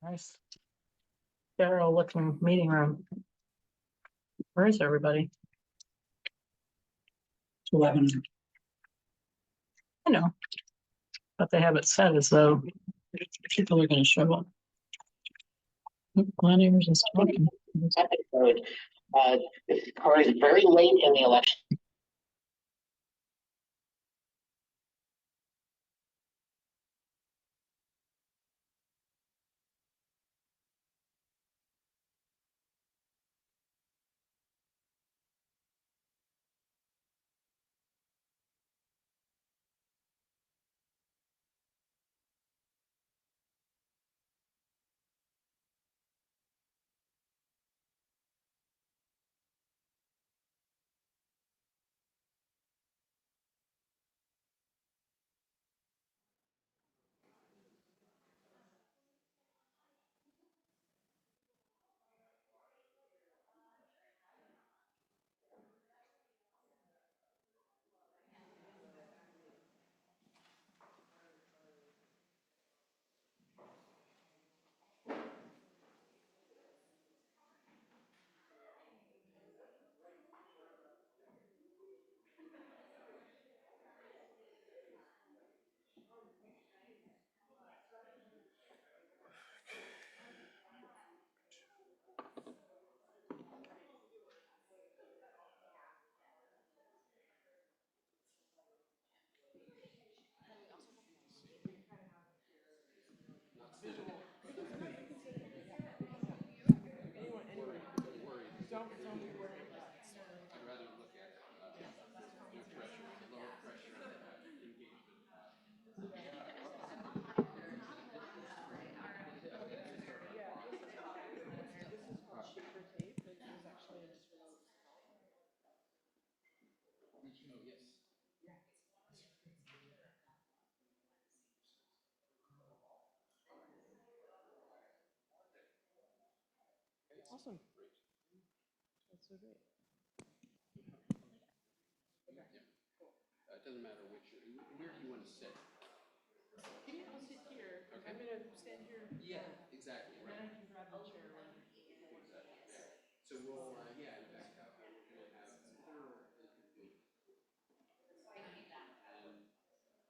Nice, sterile looking meeting room. Where is everybody? 11. I know, but they have it set as though people are going to show up. Glen Ayers is talking. Episode. This occurs very late in the election. Awesome. That's so great. It doesn't matter where do you want to sit? I'll sit here. Okay. I'm gonna stand here. Yeah, exactly. And then I can grab the chair. So we'll, back up and we're going to have thorough and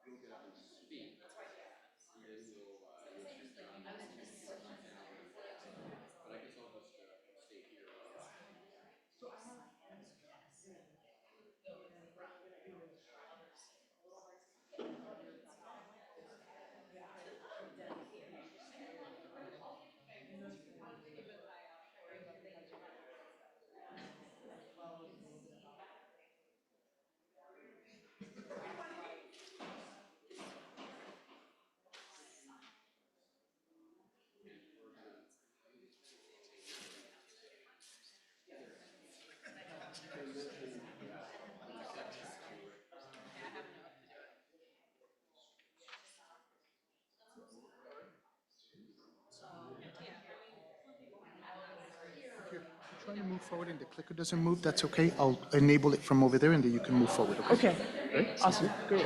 you'll get up and speak. And then we'll sit down. But I guess I'll just stay here. So I have. If you're trying to move forward and the clicker doesn't move, that's okay. I'll enable it from over there and then you can move forward. Okay. Awesome. Great.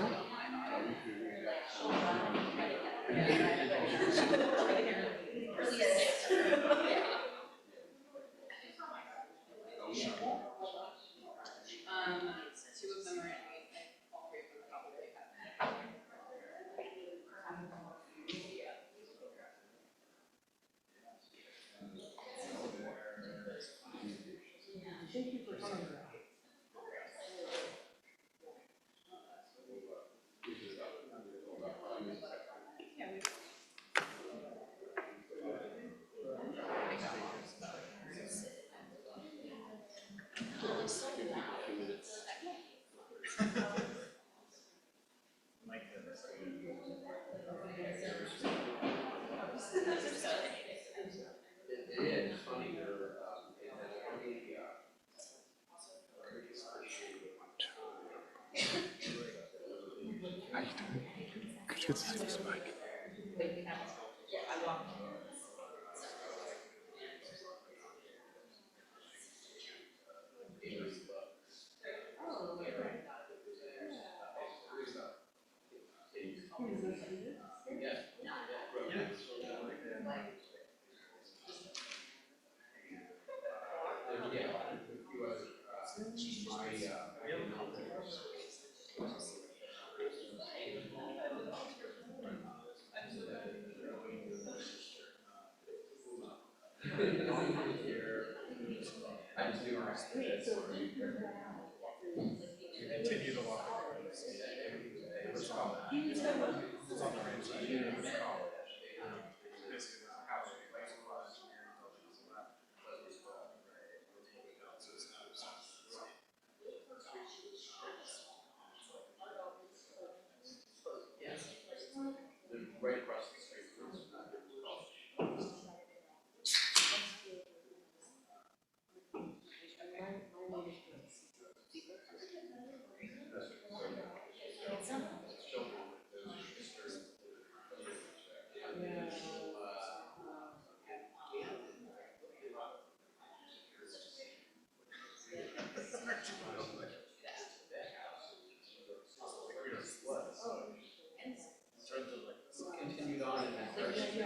Two of them are in me. All three of them probably have. Thank you for coming. Good to see this mic. continue to walk across. Let's call it. It's on the right side. Let's call it. Basically, there's a house with lights across here. Right across the street. Continued on and then Third Street.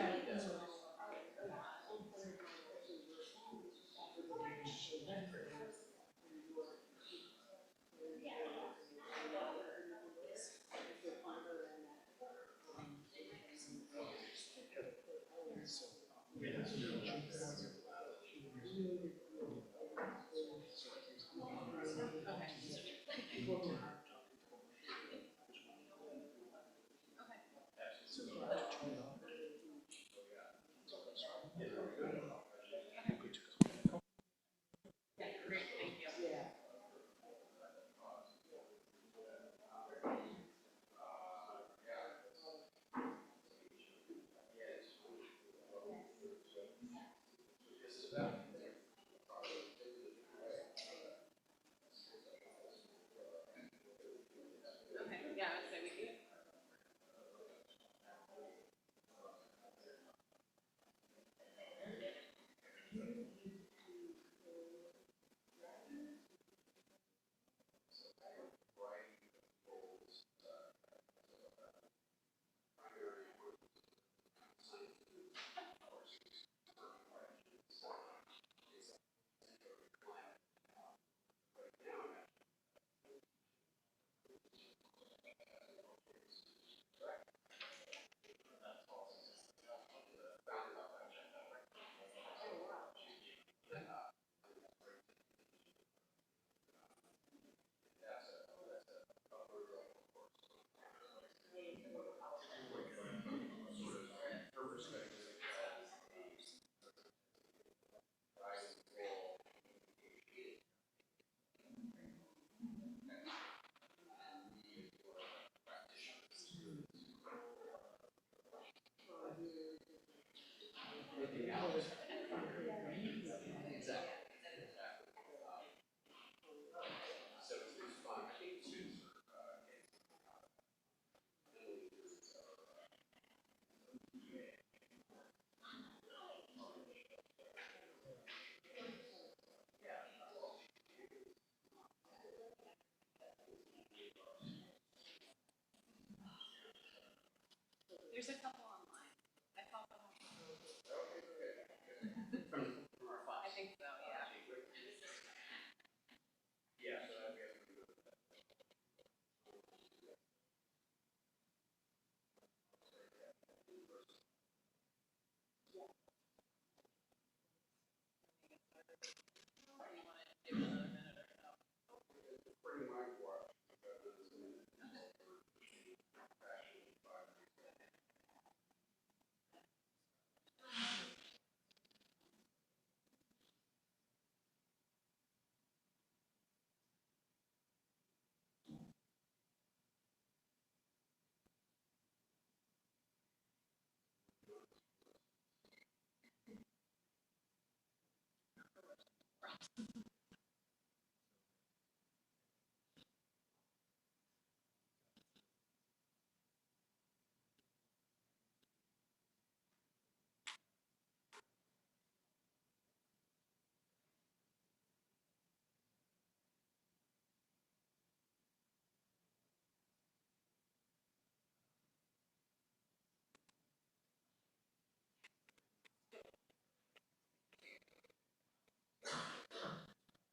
There's a couple online. I thought that I think so, yeah.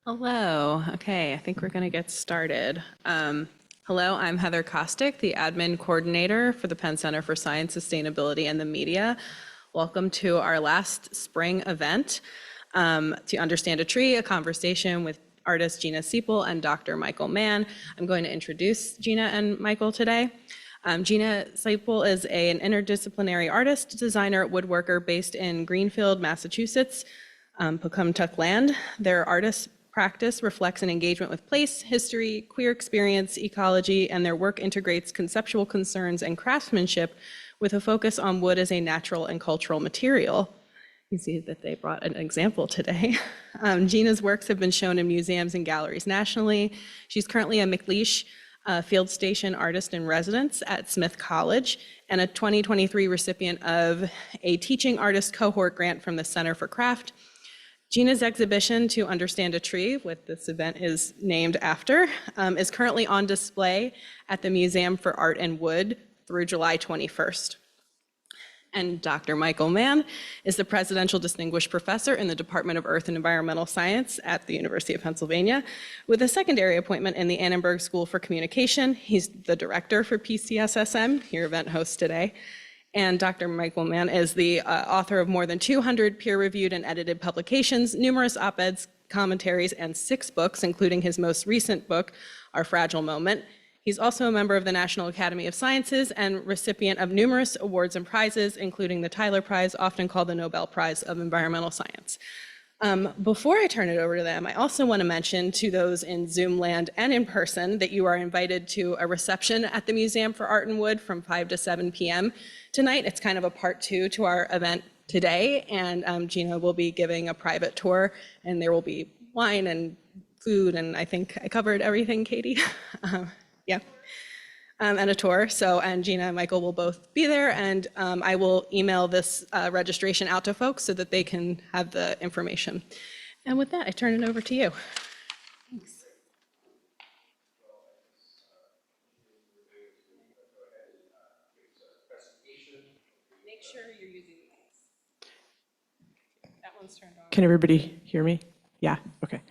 Hello. Okay, I think we're going to get started. Hello, I'm Heather Kostick, the admin coordinator for the Penn Center for Science, Sustainability, and the Media. Welcome to our last spring event, To Understand a Tree, a conversation with artist Gina Siepel and Dr. Michael Mann. I'm going to introduce Gina and Michael today. Gina Siepel is an interdisciplinary artist, designer, woodworker based in Greenfield, Massachusetts, Pocumtuck land. Their artist practice reflects an engagement with place, history, queer experience, ecology, and their work integrates conceptual concerns and craftsmanship with a focus on wood as a natural and cultural material. You see that they brought an example today. Gina's works have been shown in museums and galleries nationally. She's currently a McLeish Field Station Artist in Residence at Smith College and a 2023 recipient of a Teaching Artist Cohort Grant from the Center for Craft. Gina's exhibition, To Understand a Tree, what this event is named after, is currently on display at the Museum for Art and Wood through July 21st. And Dr. Michael Mann is the Presidential Distinguished Professor in the Department of Earth and Environmental Science at the University of Pennsylvania, with a secondary appointment in the Annenberg School for Communication. He's the director for PCSSM, your event host today. And Dr. Michael Mann is the author of more than 200 peer-reviewed and edited publications, numerous op-eds, commentaries, and 6 books, including his most recent book, Our Fragile Moment. He's also a member of the National Academy of Sciences and recipient of numerous awards and prizes, including the Tyler Prize, often called the Nobel Prize of Environmental Science. Before I turn it over to them, I also want to mention to those in Zoom land and in person that you are invited to a reception at the Museum for Art and Wood from 5 to 7 p.m. tonight. It's kind of a part 2 to our event today, and Gina will be giving a private tour, and there will be wine and food, and I think I covered everything, Katie. Yeah. And a tour. So, and Gina and Michael will both be there, and I will email this registration out to folks so that they can have the information. And with that, I turn it over to you. Thanks. Make sure you're using these. That one's turned on. Can everybody hear me? Yeah, okay.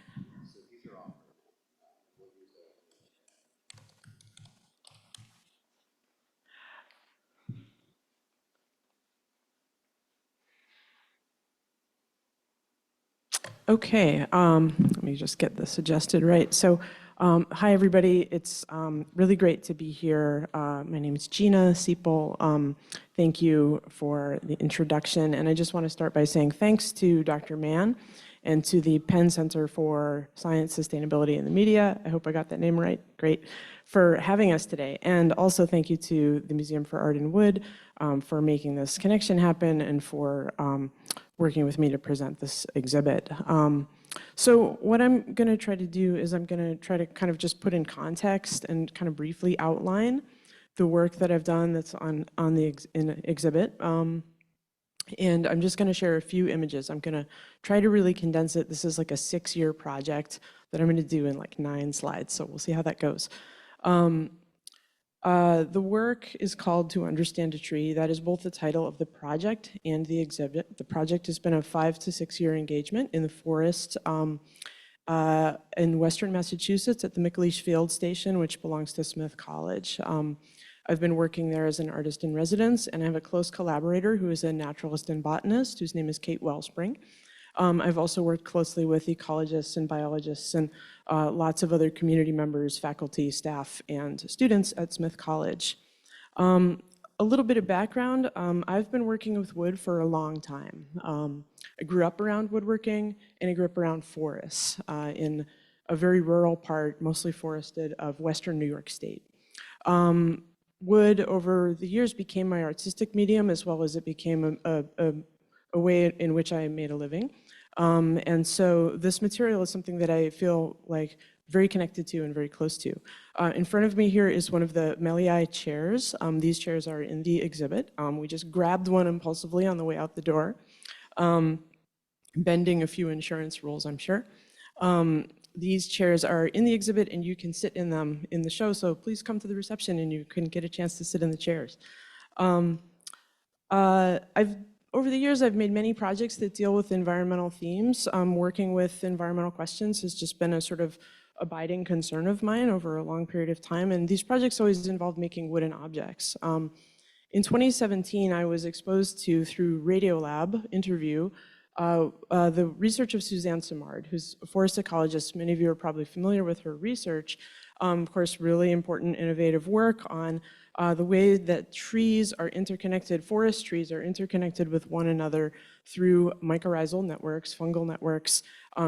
Okay, let me just get this adjusted right. So, hi everybody, it's really great to be here. My name is Gina Siepel. Thank you for the introduction, and I just want to start by saying thanks to Dr. Mann and to the Penn Center for Science, Sustainability, and the Media. I hope I got that name right, great, for having us today. And also thank you to the Museum for Art and Wood for making this connection happen and for working with me to present this exhibit. So what I'm going to try to do is I'm going to try to kind of just put in context and kind of briefly outline the work that I've done that's on the exhibit. And I'm just going to share a few images. I'm going to try to really condense it. This is like a 6-year project that I'm going to do in like 9 slides, so we'll see how that goes. The work is called To Understand a Tree. That is both the title of the project and the exhibit. The project has been a 5 to 6 year engagement in the forest in Western Massachusetts at the McLeish Field Station, which belongs to Smith College. I've been working there as an artist in residence, and I have a close collaborator who is a naturalist and botanist whose name is Kate Wellspring. I've also worked closely with ecologists and biologists and lots of other community members, faculty, staff, and students at Smith College. A little bit of background, I've been working with wood for a long time. I grew up around woodworking, and I grew up around forests in a very rural part, mostly forested, of Western New York State. Wood, over the years, became my artistic medium, as well as it became a way in which I made a living. And so this material is something that I feel like very connected to and very close to. In front of me here is one of the Meliai chairs. These chairs are in the exhibit. We just grabbed one impulsively on the way out the door, bending a few insurance rules, I'm sure. These chairs are in the exhibit, and you can sit in them in the show, so please come to the reception and you can get a chance to sit in the chairs. Over the years, I've made many projects that deal with environmental themes. Working with environmental questions has just been a sort of abiding concern of mine over a long period of time, and these projects always involve making wooden objects. In 2017, I was exposed to, through Radiolab interview, the research of Suzanne Simard, who's a forest ecologist. Many of you are probably familiar with her research. Of course, really important innovative work on the way that trees are interconnected, forest trees are interconnected with one another through mycorrhizal networks, fungal networks,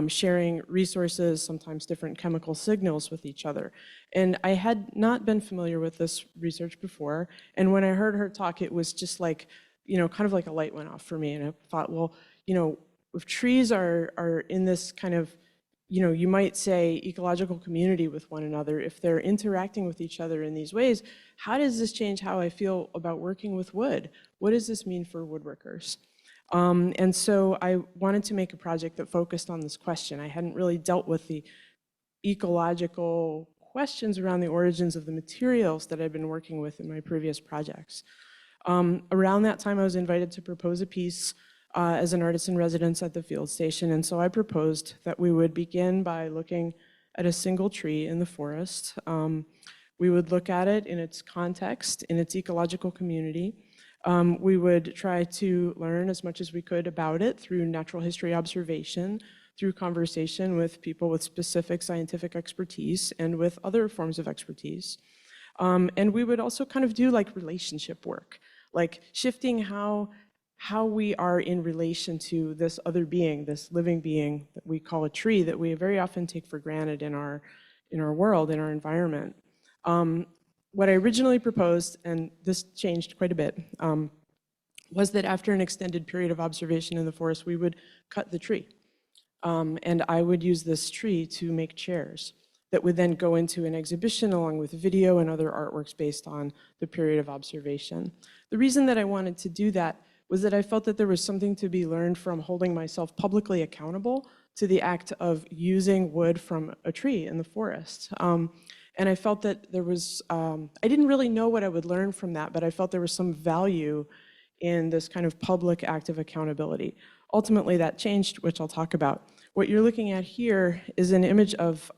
sharing resources, sometimes different chemical signals with each other. And I had not been familiar with this research before, and when I heard her talk, it was just like, kind of like a light went off for me, and I thought, well, if trees are in this kind of, you might say ecological community with one another, if they're interacting with each other in these ways, how does this change how I feel about working with wood? What does this mean for woodworkers? And so I wanted to make a project that focused on this question. I hadn't really dealt with the ecological questions around the origins of the materials that I've been working with in my previous projects. Around that time, I was invited to propose a piece as an artist in residence at the field station, and so I proposed that we would begin by looking at a single tree in the forest. We would look at it in its context, in its ecological community. We would try to learn as much as we could about it through natural history observation, through conversation with people with specific scientific expertise and with other forms of expertise. And we would also kind of do like relationship work, like shifting how we are in relation to this other being, this living being that we call a tree, that we very often take for granted in our world, in our environment. What I originally proposed, and this changed quite a bit, was that after an extended period of observation in the forest, we would cut the tree. And I would use this tree to make chairs that would then go into an exhibition along with video and other artworks based on the period of observation. The reason that I wanted to do that was that I felt that there was something to be learned from holding myself publicly accountable to the act of using wood from a tree in the forest. And I felt that there was, I didn't really know what I would learn from that, but I felt there was some value in this kind of public act of accountability. Ultimately, that changed, which I'll talk about. What you're looking at here is an image of,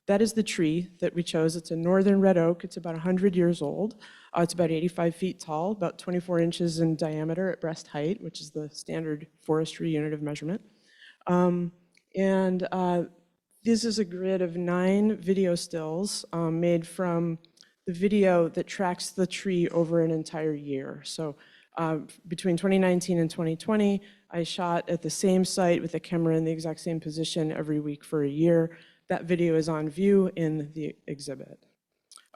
that is the tree that we chose. It's a northern red oak. It's about 100 years old. It's about 85 feet tall, about 24 inches in diameter at breast height, which is the standard forestry unit of measurement. This is a grid of 9 video stills made from the video that tracks the tree over an entire year. So between 2019 and 2020, I shot at the same site with the camera in the exact same position every week for a year. That video is on view in the exhibit.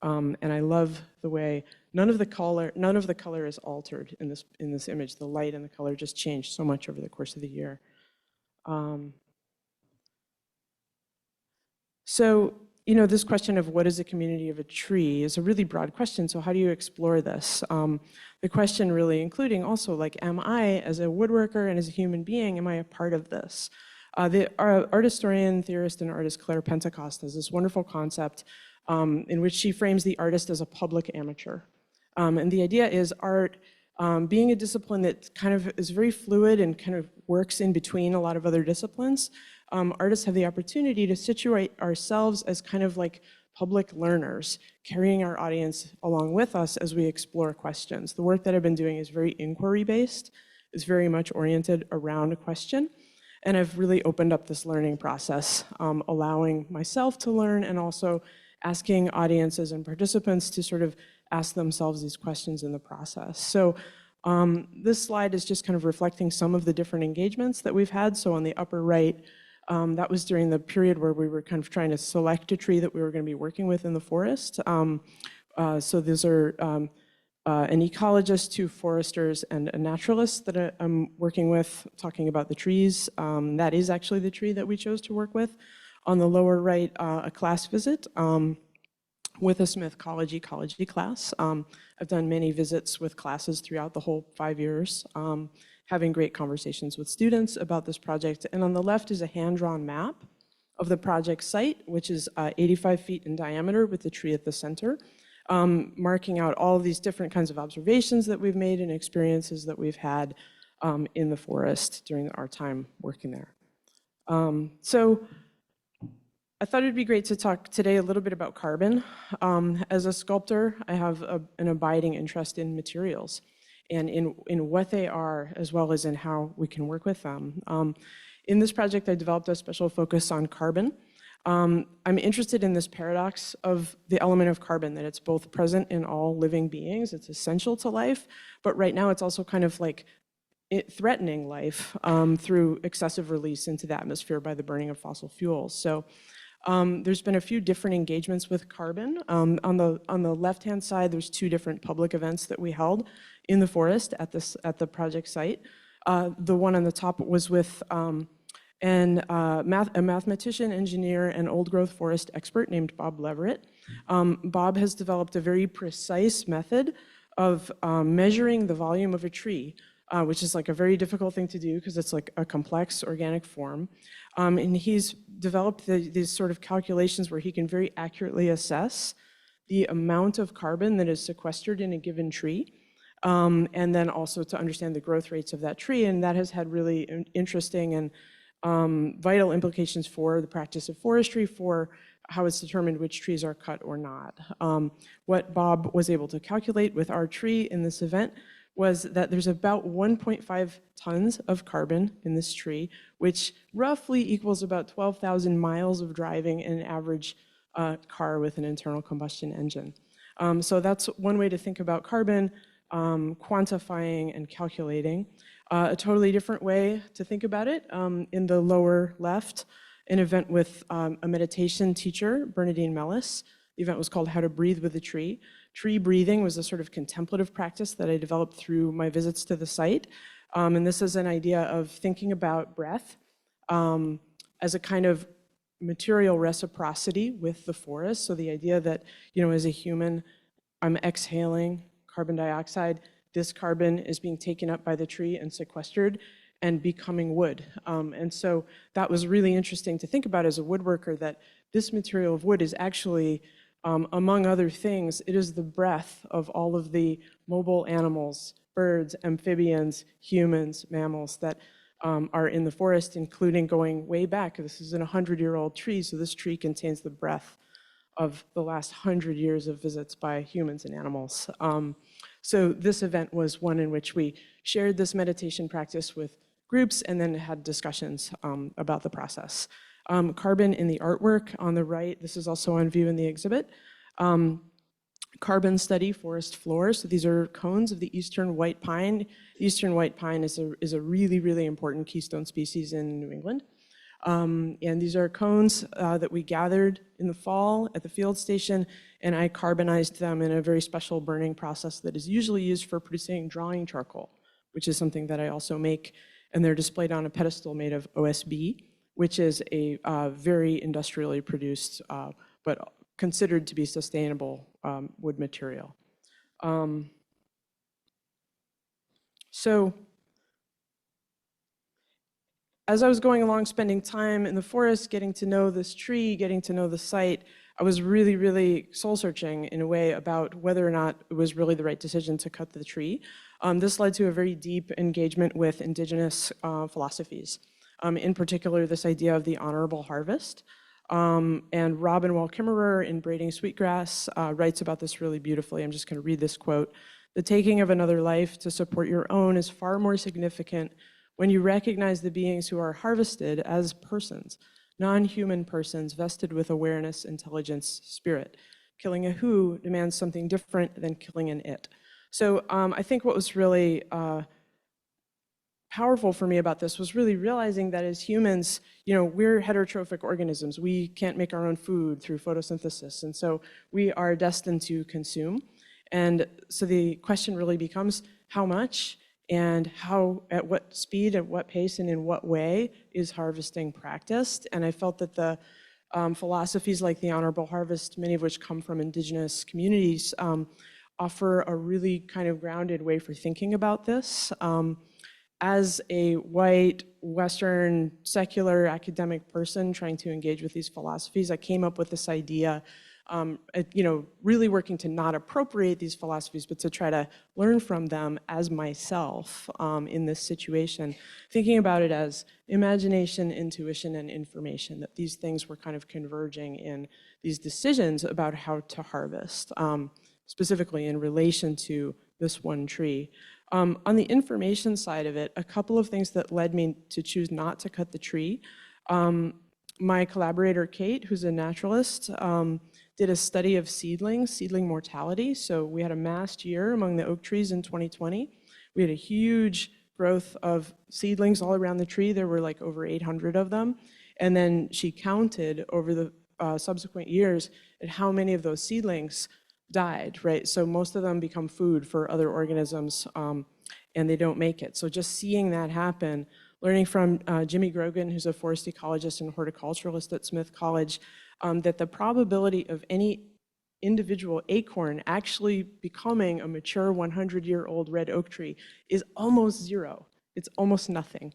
And I love the way none of the color is altered in this image. The light and the color just changed so much over the course of the year. So, this question of what is a community of a tree is a really broad question. So how do you explore this? The question really including also like, am I, as a woodworker and as a human being, am I a part of this? The art historian, theorist, and artist Claire Pentecost has this wonderful concept in which she frames the artist as a public amateur. And the idea is art, being a discipline that kind of is very fluid and kind of works in between a lot of other disciplines, artists have the opportunity to situate ourselves as kind of like public learners, carrying our audience along with us as we explore questions. The work that I've been doing is very inquiry-based, is very much oriented around a question, and I've really opened up this learning process, allowing myself to learn and also asking audiences and participants to sort of ask themselves these questions in the process. So this slide is just kind of reflecting some of the different engagements that we've had. So on the upper right, that was during the period where we were kind of trying to select a tree that we were going to be working with in the forest. So these are an ecologist, 2 foresters, and a naturalist that I'm working with, talking about the trees. That is actually the tree that we chose to work with. On the lower right, a class visit with a Smith College ecology class. I've done many visits with classes throughout the whole 5 years, having great conversations with students about this project. And on the left is a hand-drawn map of the project site, which is 85 feet in diameter with the tree at the center, marking out all of these different kinds of observations that we've made and experiences that we've had in the forest during our time working there. So I thought it'd be great to talk today a little bit about carbon. As a sculptor, I have an abiding interest in materials. and in what they are, as well as in how we can work with them. In this project, I developed a special focus on carbon. I'm interested in this paradox of the element of carbon, that it's both present in all living beings, it's essential to life, but right now it's also kind of like threatening life through excessive release into the atmosphere by the burning of fossil fuels. So there's been a few different engagements with carbon. On the left-hand side, there's 2 different public events that we held in the forest at the project site. The one on the top was with a mathematician, engineer, and old-growth forest expert named Bob Leverett. Bob has developed a very precise method of measuring the volume of a tree, which is like a very difficult thing to do because it's like a complex organic form. And he's developed these sort of calculations where he can very accurately assess the amount of carbon that is sequestered in a given tree, and then also to understand the growth rates of that tree. And that has had really interesting and vital implications for the practice of forestry, for how it's determined which trees are cut or not. What Bob was able to calculate with our tree in this event was that there's about 1.5 tons of carbon in this tree, which roughly equals about 12,000 miles of driving in an average car with an internal combustion engine. So that's one way to think about carbon, quantifying and calculating. A totally different way to think about it, in the lower left, an event with a meditation teacher, Bernadine Mellis. The event was called How to Breathe with a Tree. Tree breathing was a sort of contemplative practice that I developed through my visits to the site. And this is an idea of thinking about breath as a kind of material reciprocity with the forest. So the idea that, as a human, I'm exhaling carbon dioxide, this carbon is being taken up by the tree and sequestered and becoming wood. And so that was really interesting to think about as a woodworker, that this material of wood is actually, among other things, it is the breath of all of the mobile animals, birds, amphibians, humans, mammals that are in the forest, including going way back. This is an 100-year-old tree, so this tree contains the breath of the last 100 years of visits by humans and animals. So this event was one in which we shared this meditation practice with groups and then had discussions about the process. Carbon in the artwork on the right, this is also on view in the exhibit. Carbon study forest floors. So these are cones of the eastern white pine. Eastern white pine is a really, really important keystone species in New England. And these are cones that we gathered in the fall at the field station, and I carbonized them in a very special burning process that is usually used for producing drawing charcoal, which is something that I also make, and they're displayed on a pedestal made of OSB, which is a very industrially produced, but considered to be sustainable wood material. So as I was going along, spending time in the forest, getting to know this tree, getting to know the site, I was really, really soul-searching in a way about whether or not it was really the right decision to cut the tree. This led to a very deep engagement with indigenous philosophies. In particular, this idea of the honorable harvest. And Robin Wall Kimmerer in Braiding Sweetgrass writes about this really beautifully. I'm just going to read this quote. "The taking of another life to support your own is far more significant when you recognize the beings who are harvested as persons, non-human persons vested with awareness, intelligence, spirit. Killing a who demands something different than killing an it." So I think what was really powerful for me about this was really realizing that as humans, we're heterotrophic organisms. We can't make our own food through photosynthesis, and so we are destined to consume. And so the question really becomes how much and how, at what speed, at what pace, and in what way is harvesting practiced. And I felt that the philosophies like the honorable harvest, many of which come from indigenous communities, offer a really kind of grounded way for thinking about this. As a white, Western, secular academic person trying to engage with these philosophies, I came up with this idea, really working to not appropriate these philosophies, but to try to learn from them as myself in this situation, thinking about it as imagination, intuition, and information, that these things were kind of converging in these decisions about how to harvest, specifically in relation to this one tree. On the information side of it, a couple of things that led me to choose not to cut the tree. My collaborator, Kate, who's a naturalist, did a study of seedling mortality. So we had a massed year among the oak trees in 2020. We had a huge growth of seedlings all around the tree. There were like over 800 of them. And then she counted over the subsequent years at how many of those seedlings died, right? So most of them become food for other organisms and they don't make it. So just seeing that happen, learning from Jimmy Grogan, who's a forest ecologist and horticulturalist at Smith College, that the probability of any individual acorn actually becoming a mature 100-year-old red oak tree is almost zero. It's almost nothing.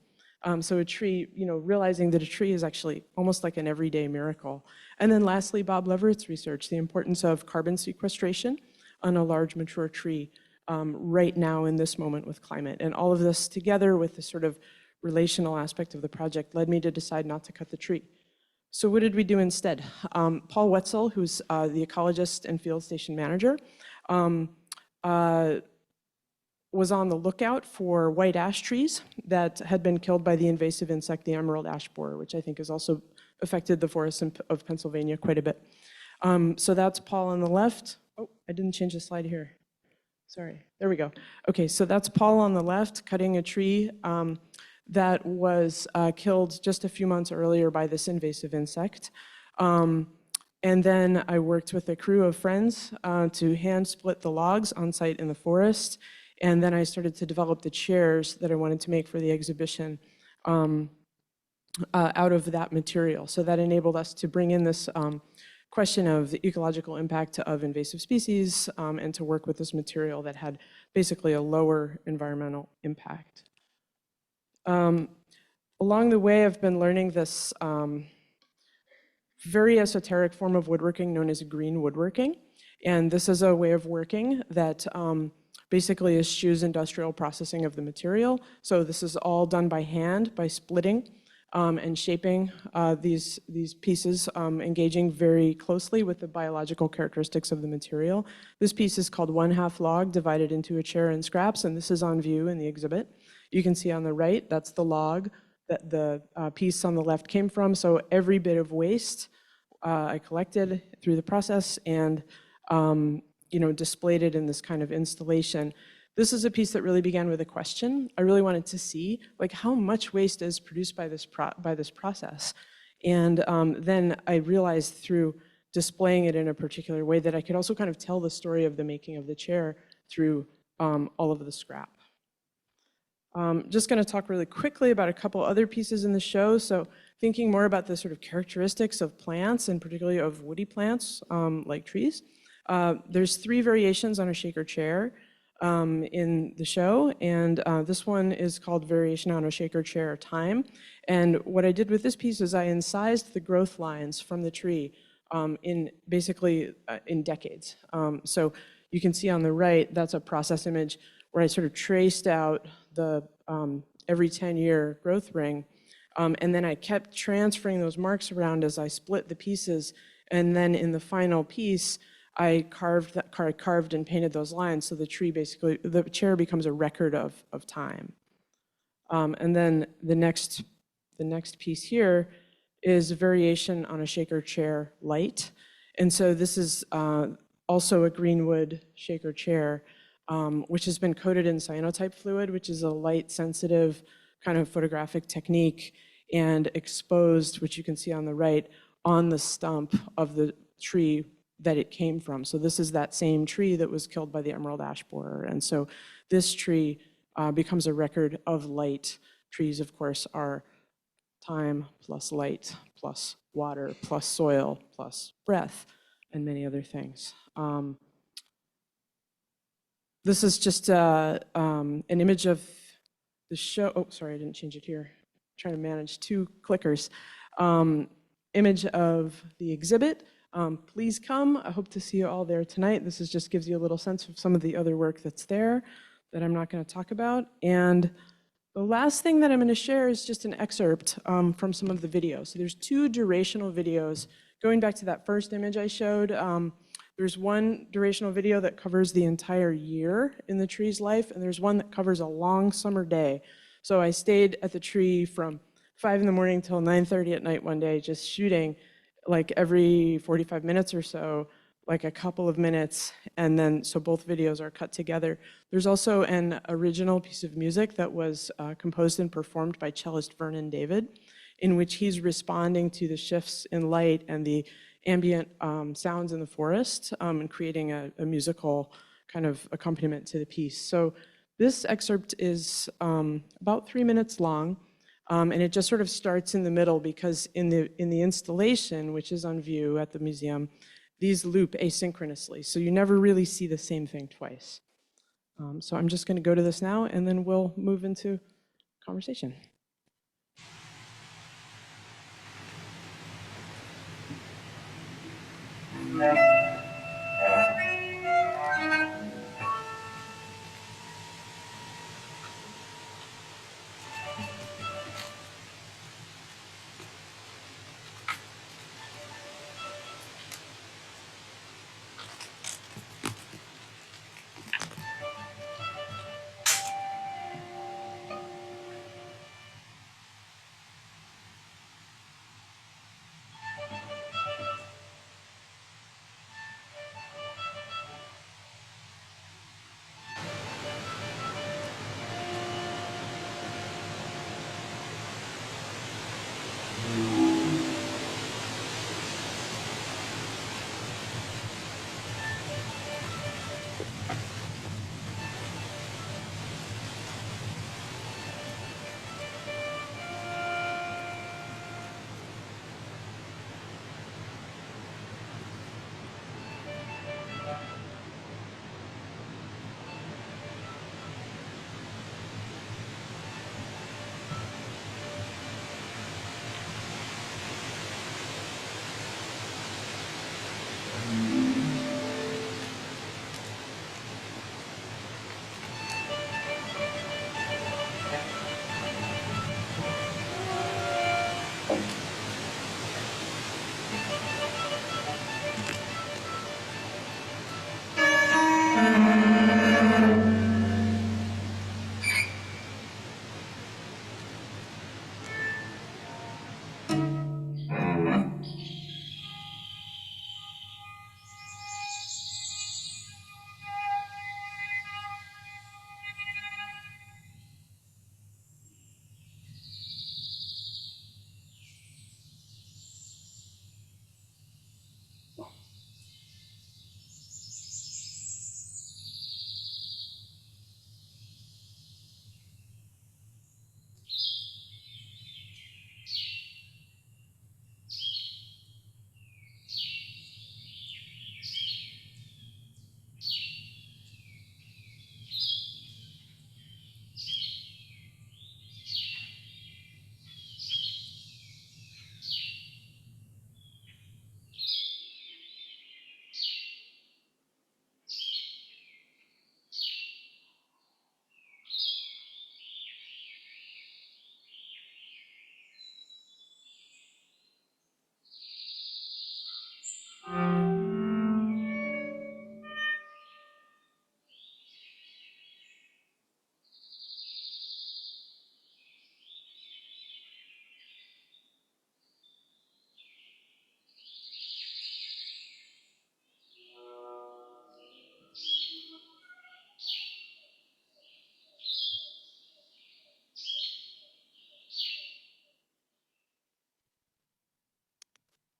So a tree, realizing that a tree is actually almost like an everyday miracle. And then lastly, Bob Leverett's research, the importance of carbon sequestration on a large mature tree right now in this moment with climate. And all of this together with the sort of relational aspect of the project led me to decide not to cut the tree. So what did we do instead? Paul Wetzel, who's the ecologist and field station manager, was on the lookout for white ash trees that had been killed by the invasive insect, the emerald ash borer, which I think has also affected the forests of Pennsylvania quite a bit. So that's Paul on the left. Oh, I didn't change the slide here. Sorry, there we go. Okay, so that's Paul on the left cutting a tree that was killed just a few months earlier by this invasive insect. And then I worked with a crew of friends to hand split the logs on site in the forest. And then I started to develop the chairs that I wanted to make for the exhibition out of that material. So that enabled us to bring in this question of the ecological impact of invasive species and to work with this material that had basically a lower environmental impact. Along the way, I've been learning this very esoteric form of woodworking known as green woodworking. And this is a way of working that basically eschews industrial processing of the material. So this is all done by hand, by splitting and shaping these pieces, engaging very closely with the biological characteristics of the material. This piece is called 1/2 log divided into a chair and scraps, and this is on view in the exhibit. You can see on the right, that's the log that the piece on the left came from. So every bit of waste I collected through the process and displayed it in this kind of installation. This is a piece that really began with a question. I really wanted to see, like, how much waste is produced by this process. And then I realized through displaying it in a particular way that I could also kind of tell the story of the making of the chair through all of the scrap. Just going to talk really quickly about a couple other pieces in the show. So thinking more about the sort of characteristics of plants and particularly of woody plants like trees. There's 3 variations on a shaker chair in the show, and this one is called Variation on a Shaker Chair Time. And what I did with this piece is I incised the growth lines from the tree in basically in decades. So you can see on the right, that's a process image where I sort of traced out the every 10-year growth ring, and then I kept transferring those marks around as I split the pieces, and then in the final piece, I carved and painted those lines, so the tree basically, the chair becomes a record of time. And then the next piece here is Variation on a Shaker Chair Light. And so this is also a greenwood shaker chair, which has been coated in cyanotype fluid, which is a light-sensitive kind of photographic technique, and exposed, which you can see on the right, on the stump of the tree that it came from. So this is that same tree that was killed by the emerald ash borer. And so this tree becomes a record of light. Trees, of course, are time plus light plus water plus soil plus breath and many other things. This is just an image of the show. Oh, sorry, I didn't change it here. I'm trying to manage 2 clickers. Image of the exhibit. Please come. I hope to see you all there tonight. This just gives you a little sense of some of the other work that's there that I'm not going to talk about. And the last thing that I'm going to share is just an excerpt from some of the videos. So there's 2 durational videos. Going back to that first image I showed, There's one durational video that covers the entire year in the tree's life, and there's one that covers a long summer day. So I stayed at the tree from 5 in the morning till 9:30 at night one day, just shooting like every 45 minutes or so, like a couple of minutes, and then so both videos are cut together. There's also an original piece of music that was composed and performed by cellist Vernon David, in which he's responding to the shifts in light and the ambient sounds in the forest and creating a musical kind of accompaniment to the piece. So this excerpt is about 3 minutes long, and it just sort of starts in the middle because in the installation, which is on view at the museum, these loop asynchronously, so you never really see the same thing twice. So I'm just going to go to this now, and then we'll move into conversation.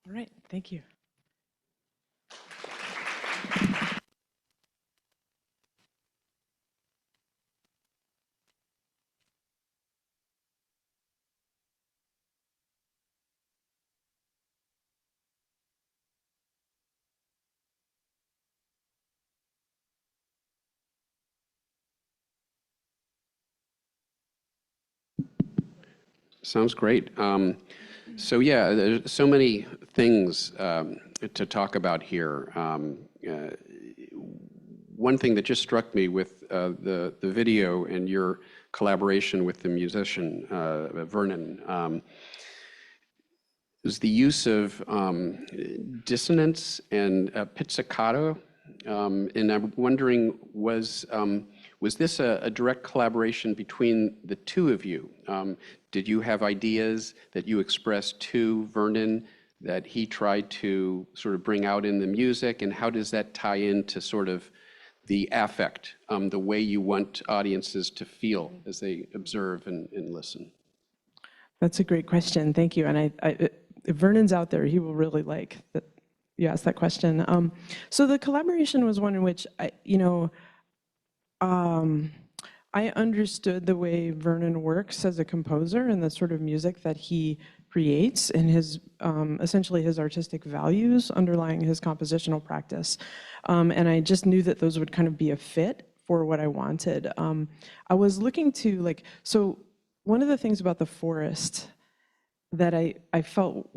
All right, thank you. Sounds great. So yeah, there's so many things to talk about here. One thing that just struck me with the video and your collaboration with the musician, Vernon, was the use of dissonance and pizzicato. And I'm wondering, was this a direct collaboration between the two of you? Did you have ideas that you expressed to Vernon that he tried to sort of bring out in the music? And how does that tie into sort of the affect, the way you want audiences to feel as they observe and listen? That's a great question. Thank you. And if Vernon's out there, he will really like that you asked that question. So the collaboration was one in which I understood the way Vernon works as a composer and the sort of music that he creates and his essentially his artistic values underlying his compositional practice. And I just knew that those would kind of be a fit for what I wanted. I was looking to so one of the things about the forest that I felt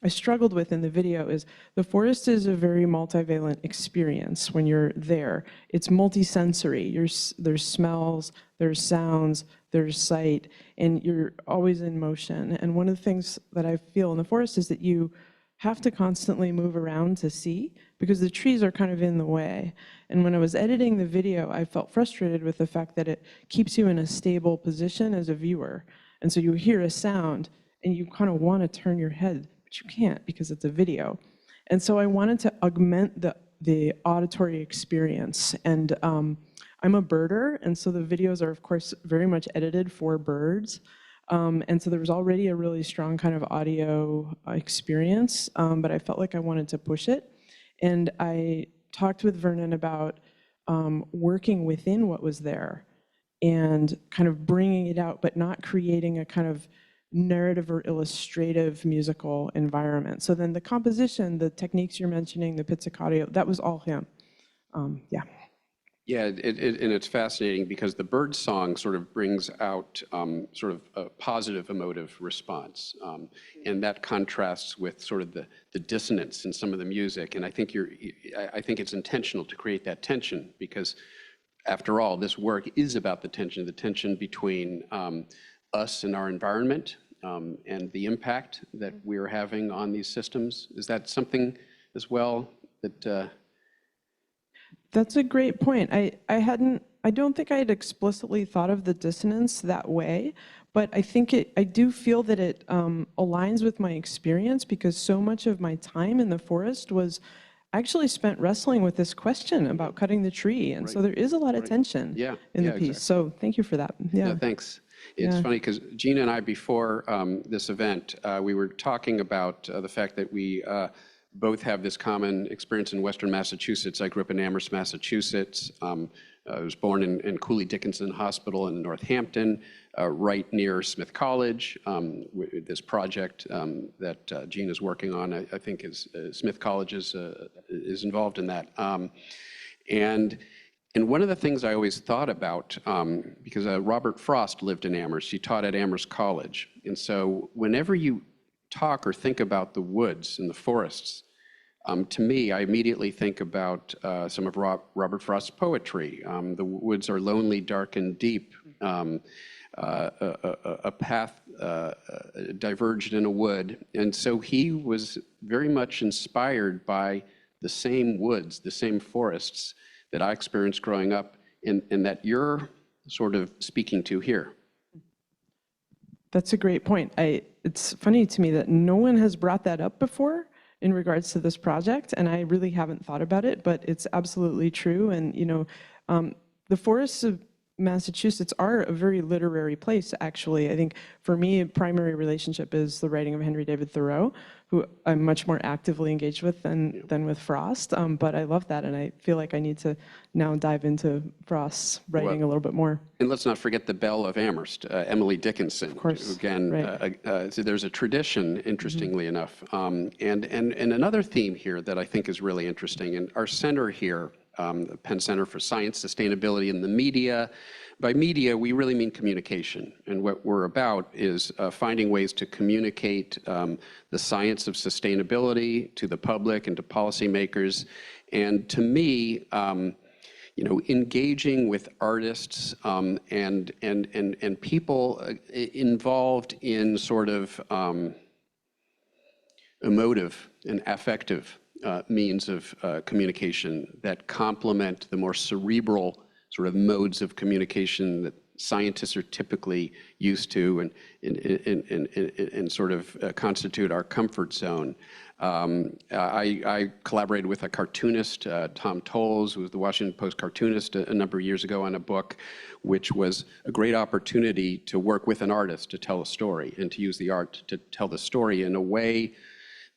I struggled with in the video is the forest is a very multivalent experience when you're there. It's multisensory. There's smells, there's sounds, there's sight, and you're always in motion. And one of the things that I feel in the forest is that you have to constantly move around to see because the trees are kind of in the way. And when I was editing the video, I felt frustrated with the fact that it keeps you in a stable position as a viewer. And so you hear a sound and you kind of want to turn your head, but you can't because it's a video. And so I wanted to augment the auditory experience. And I'm a birder, and so the videos are, of course, very much edited for birds. And so there was already a really strong kind of audio experience, but I felt like I wanted to push it. And I talked with Vernon about working within what was there and kind of bringing it out, but not creating a kind of narrative or illustrative musical environment. So then the composition, the techniques you're mentioning, the pizzicato, that was all him. Yeah. Yeah, and it's fascinating because the bird song sort of brings out sort of a positive emotive response. And that contrasts with sort of the dissonance in some of the music. And I think I think it's intentional to create that tension because after all, this work is about the tension between us and our environment and the impact that we're having on these systems. Is that something as well that... That's a great point. I don't think I had explicitly thought of the dissonance that way, but I do feel that it aligns with my experience because so much of my time in the forest was actually spent wrestling with this question about cutting the tree. And so there is a lot of tension in the piece. Exactly. So thank you for that. Yeah. No, thanks. It's funny because Gina and I, before this event, we were talking about the fact that we both have this common experience in Western Massachusetts. I grew up in Amherst, Massachusetts. I was born in Cooley Dickinson Hospital in Northampton, right near Smith College. This project that Gina's working on, I think, is Smith College is involved in that. And one of the things I always thought about, because Robert Frost lived in Amherst, he taught at Amherst College. And so whenever you talk or think about the woods and the forests, to me, I immediately think about some of Robert Frost's poetry. The woods are lonely, dark, and deep. A path diverged in a wood. And so he was very much inspired by the same woods, the same forests that I experienced growing up and that you're sort of speaking to here. That's a great point. It's funny to me that no one has brought that up before in regards to this project, and I really haven't thought about it, but it's absolutely true. And, the forests of Massachusetts are a very literary place, actually. I think for me, a primary relationship is the writing of Henry David Thoreau, who I'm much more actively engaged with than with Frost. But I love that, and I feel like I need to now dive into Frost's writing a little bit more. And let's not forget the Belle of Amherst, Emily Dickinson. Of course. Again, so there's a tradition, interestingly enough. And another theme here that I think is really interesting, and our center here, the Penn Center for Science, Sustainability, and the Media. By media, we really mean communication. And what we're about is finding ways to communicate the science of sustainability to the public and to policymakers. And to me, engaging with artists and people involved in sort of emotive and affective means of communication that complement the more cerebral sort of modes of communication that scientists are typically used to and sort of constitute our comfort zone. I collaborated with a cartoonist, Tom Tolles, who was the Washington Post cartoonist a number of years ago on a book, which was a great opportunity to work with an artist to tell a story and to use the art to tell the story in a way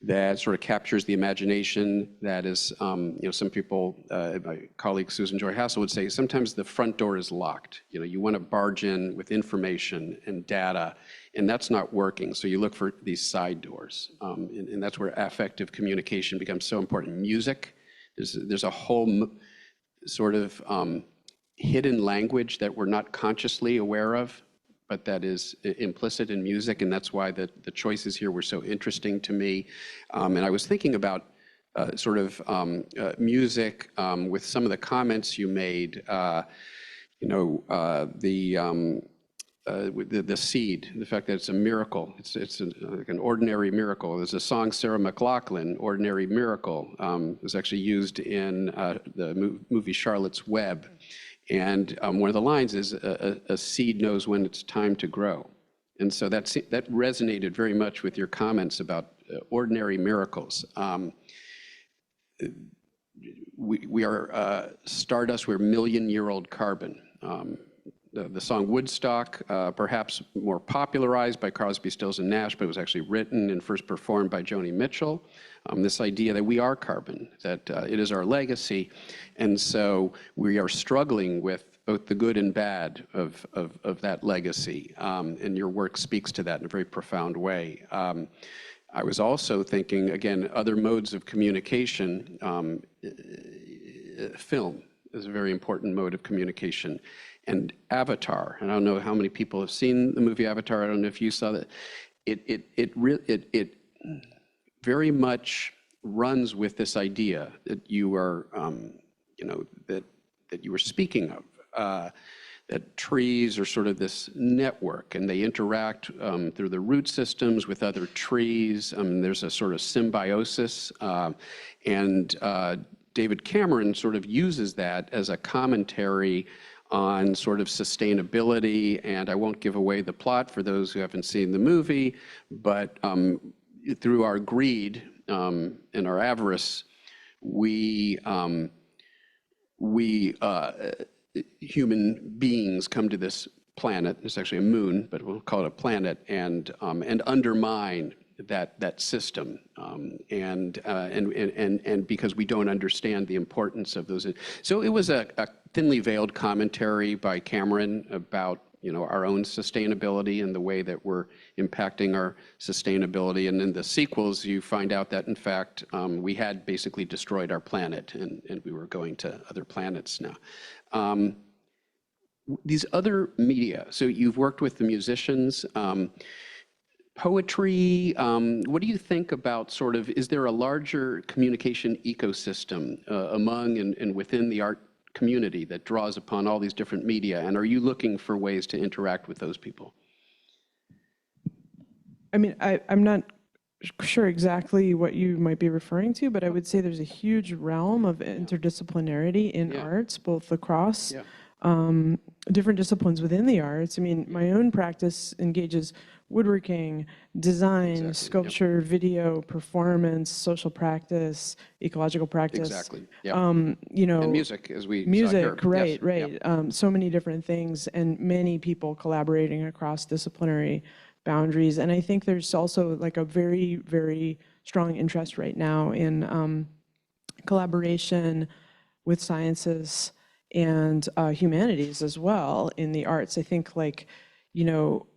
that sort of captures the imagination. That is, some people, my colleague Susan Joy Hassel would say, sometimes the front door is locked. You want to barge in with information and data, and that's not working. So you look for these side doors, and that's where affective communication becomes so important. Music, there's a whole sort of hidden language that we're not consciously aware of, but that is implicit in music, and that's why the choices here were so interesting to me. And I was thinking about music with some of the comments you made. The seed, the fact that it's a miracle. It's like an ordinary miracle. There's a song, Sarah McLachlan, "Ordinary Miracle," was actually used in the movie Charlotte's Web. And one of the lines is, a seed knows when it's time to grow. And so that resonated very much with your comments about ordinary miracles. We are stardust, we're million-year-old carbon. The song Woodstock, perhaps more popularized by Crosby, Stills, and Nash, but it was actually written and first performed by Joni Mitchell. This idea that we are carbon, that it is our legacy. And so we are struggling with both the good and bad of that legacy. And your work speaks to that in a very profound way. I was also thinking, again, other modes of communication. Film is a very important mode of communication. And Avatar, and I don't know how many people have seen the movie Avatar. I don't know if you saw that. It very much runs with this idea that you are, that you were speaking of, that trees are sort of this network, and they interact through the root systems with other trees. There's a sort of symbiosis, and David Cameron sort of uses that as a commentary on sort of sustainability. And I won't give away the plot for those who haven't seen the movie, but through our greed and our avarice, we human beings come to this planet. It's actually a moon, but we'll call it a planet, and undermine that system, and because we don't understand the importance of those. So it was a thinly veiled commentary by Cameron about our own sustainability and the way that we're impacting our sustainability. And in the sequels, you find out that in fact we had basically destroyed our planet, and we were going to other planets now. These other media. So you've worked with the musicians. Poetry, what do you think about sort of, is there a larger communication ecosystem among and within the art community that draws upon all these different media? And are you looking for ways to interact with those people? I mean, I'm not sure exactly what you might be referring to, but I would say there's a huge realm of interdisciplinarity in arts, both across different disciplines within the arts. I mean, my own practice engages woodworking, design, sculpture, video, performance, social practice, ecological practice. Exactly. And music, as we music, saw here. right. Yep. So many different things, and many people collaborating across disciplinary boundaries. And I think there's also like a very, very strong interest right now in collaboration with sciences and humanities as well in the arts. I think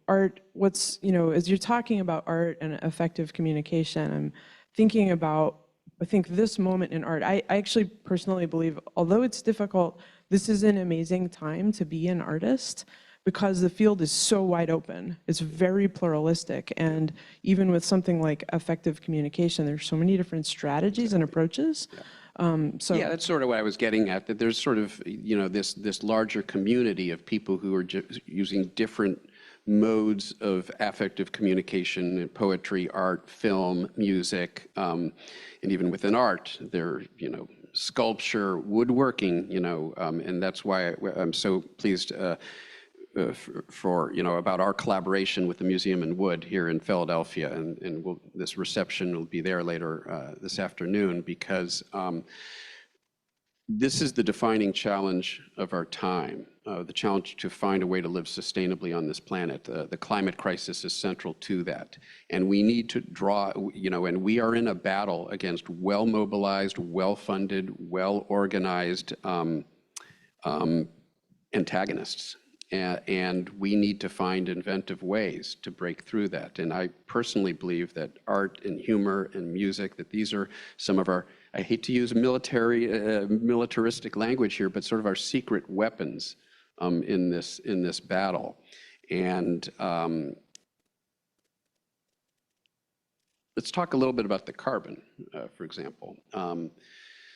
art, as you're talking about art and effective communication, I'm thinking about, I think this moment in art, I actually personally believe, although it's difficult, this is an amazing time to be an artist because the field is so wide open. It's very pluralistic. And even with something like effective communication, there's so many different strategies and approaches. Yeah, that's sort of what I was getting at, that there's sort of, this larger community of people who are using different modes of affective communication, poetry, art, film, music, and even within art, there, sculpture, woodworking, and that's why I'm so pleased about our collaboration with the Museum in Wood here in Philadelphia, and this reception will be there later this afternoon, because this is the defining challenge of our time, the challenge to find a way to live sustainably on this planet. The climate crisis is central to that. And we need to draw, and we are in a battle against well-mobilized, well-funded, well-organized antagonists. And we need to find inventive ways to break through that. And I personally believe that art and humor and music, that these are some of our, I hate to use militaristic language here, but sort of our secret weapons in this battle. And let's talk a little bit about the carbon, for example.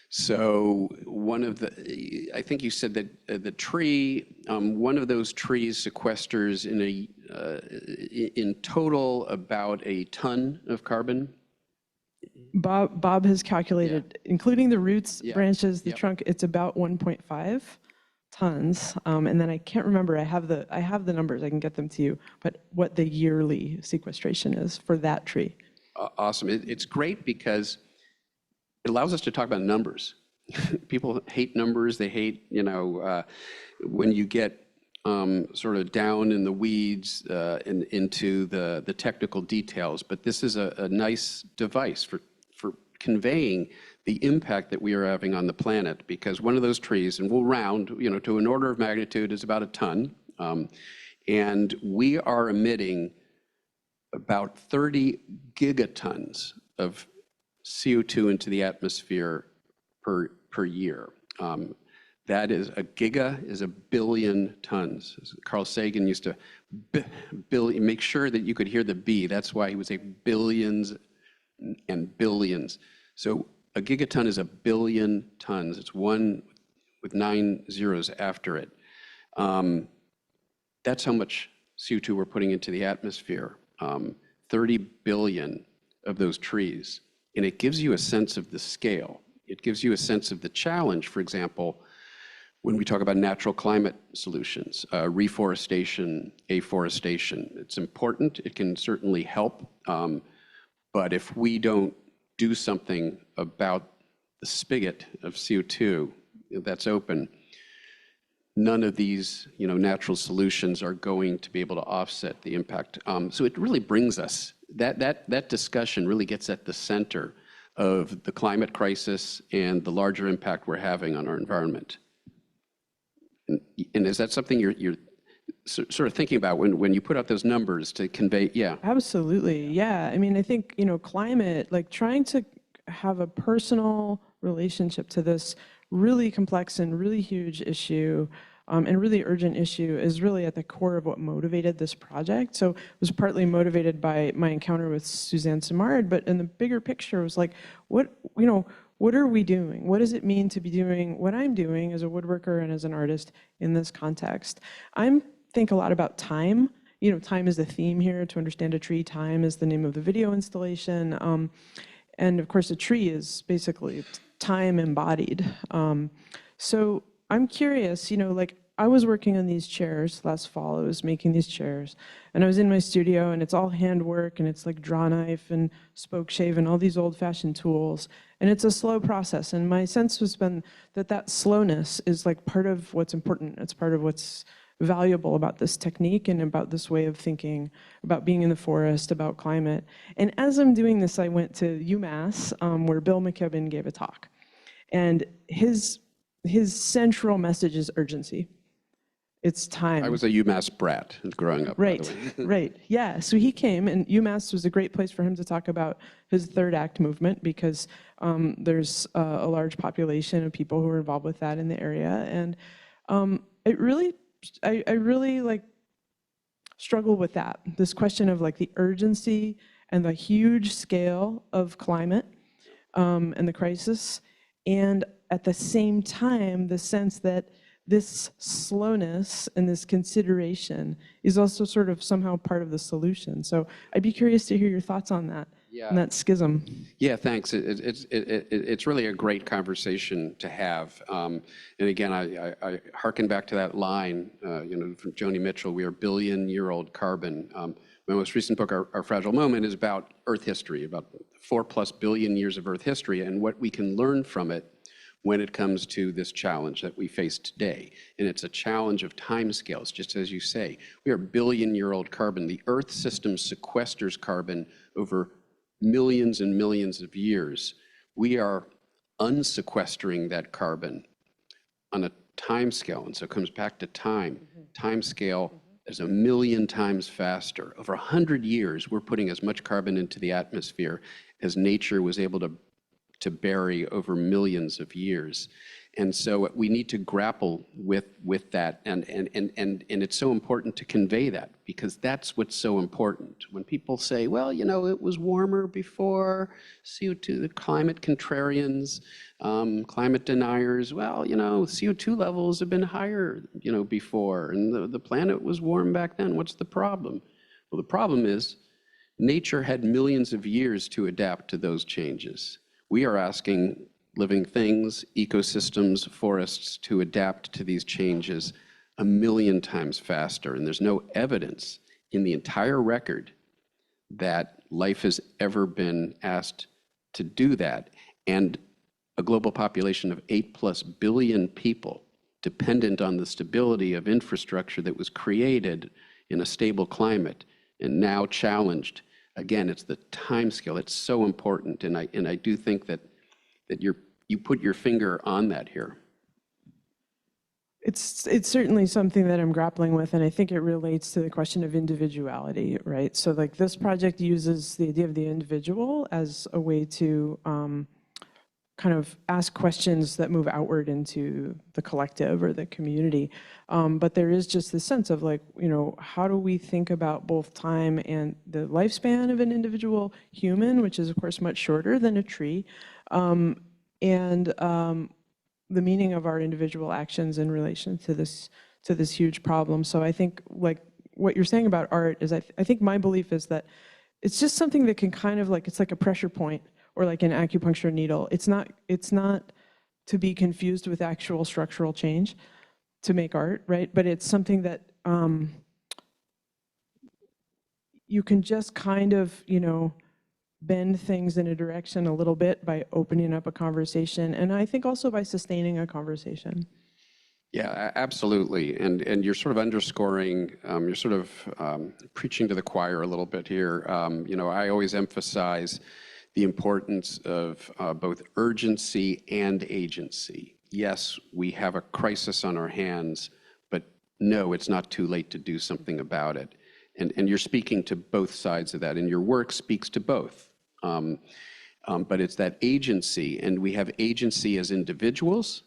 So one of the, I think you said that the tree, one of those trees sequesters in total about a ton of carbon. Bob has calculated, including the roots, branches, the Yep. trunk, it's about 1.5 tons. And then I can't remember, I have the numbers, I can get them to you, but what the yearly sequestration is for that tree. Awesome. It's great because it allows us to talk about numbers. People hate numbers. They hate, when you get sort of down in the weeds into the technical details. But this is a nice device for conveying the impact that we are having on the planet, because one of those trees, and we'll round, to an order of magnitude, is about a ton. And we are emitting about 30 gigatons of CO2 into the atmosphere per year. That is, a giga is a billion tons. Carl Sagan used to make sure that you could hear the B. That's why he would say billions and billions. So a gigaton is a billion tons. It's one with 9 zeros after it. That's how much CO2 we're putting into the atmosphere. 30 billion of those trees. And it gives you a sense of the scale. It gives you a sense of the challenge, for example, when we talk about natural climate solutions, reforestation, afforestation. It's important, it can certainly help, but if we don't do something about the spigot of CO2 that's open, none of these natural solutions are going to be able to offset the impact. So it really brings us, that discussion really gets at the center of the climate crisis and the larger impact we're having on our environment. And is that something you're sort of thinking about when you put out those numbers to convey? Yeah. Absolutely, yeah. I mean, I think, climate, like trying to have a personal relationship to this really complex and really huge issue and really urgent issue is really at the core of what motivated this project. So it was partly motivated by my encounter with Suzanne Simard, but in the bigger picture, it was like, what are we doing? What does it mean to be doing what I'm doing as a woodworker and as an artist in this context? I think a lot about time. Time is the theme here. To understand a tree, time is the name of the video installation. And of course, a tree is basically time embodied. So I'm curious, I was working on these chairs last fall. I was making these chairs, and I was in my studio, and it's all handwork, and it's like draw knife and spoke shave and all these old-fashioned tools, and it's a slow process. And my sense has been that slowness is like part of what's important. It's part of what's valuable about this technique and about this way of thinking about being in the forest, about climate. And as I'm doing this, I went to UMass, where Bill McKibben gave a talk, and his central message is urgency. It's time. I was a UMass brat growing up. Right, by the way. right. Yeah, so he came, and UMass was a great place for him to talk about his third act movement, because there's a large population of people who are involved with that in the area. And I really struggle with that, this question of the urgency and the huge scale of climate and the crisis, and at the same time, the sense that this slowness and this consideration is also sort of somehow part of the solution. So I'd be curious to hear your thoughts on that, Yeah. on that schism. Yeah, thanks. It's really a great conversation to have. And again, I hearken back to that line, from Joni Mitchell, we are billion-year-old carbon. My most recent book, Our Fragile Moment, is about Earth history, about 4+ billion years of Earth history and what we can learn from it when it comes to this challenge that we face today. And it's a challenge of timescales, just as you say. We are billion-year-old carbon. The Earth system sequesters carbon over millions and millions of years. We are unsequestering that carbon on a time scale. And so it comes back to time. Time scale is 1 million times faster. Over 100 years, we're putting as much carbon into the atmosphere as nature was able to bury over millions of years. And so we need to grapple with that. And it's so important to convey that, because that's what's so important. When people say, well, it was warmer before, CO2, the climate contrarians, climate deniers, well, CO2 levels have been higher, before, and the planet was warm back then. What's the problem? Well, the problem is nature had millions of years to adapt to those changes. We are asking living things, ecosystems, forests to adapt to these changes 1 million times faster. And there's no evidence in the entire record that life has ever been asked to do that. And a global population of 8+ billion people dependent on the stability of infrastructure that was created in a stable climate and now challenged. Again, it's the time scale. It's so important, and I do think that you put your finger on that here. It's certainly something that I'm grappling with, and I think it relates to the question of individuality, right? So like this project uses the idea of the individual as a way to kind of ask questions that move outward into the collective or the community. But there is just this sense of like, how do we think about both time and the lifespan of an individual human, which is of course much shorter than a tree, and the meaning of our individual actions in relation to this huge problem. So I think like what you're saying about art is, I think my belief is that it's just something that can kind of like, it's like a pressure point or like an acupuncture needle. It's not to be confused with actual structural change to make art, right? But it's something that you can just kind of, bend things in a direction a little bit by opening up a conversation, and I think also by sustaining a conversation. Yeah, absolutely. And you're sort of underscoring, you're sort of preaching to the choir a little bit here. I always emphasize the importance of both urgency and agency. Yes, we have a crisis on our hands, but no, it's not too late to do something about it. And you're speaking to both sides of that, and your work speaks to both. But it's that agency, and we have agency as individuals,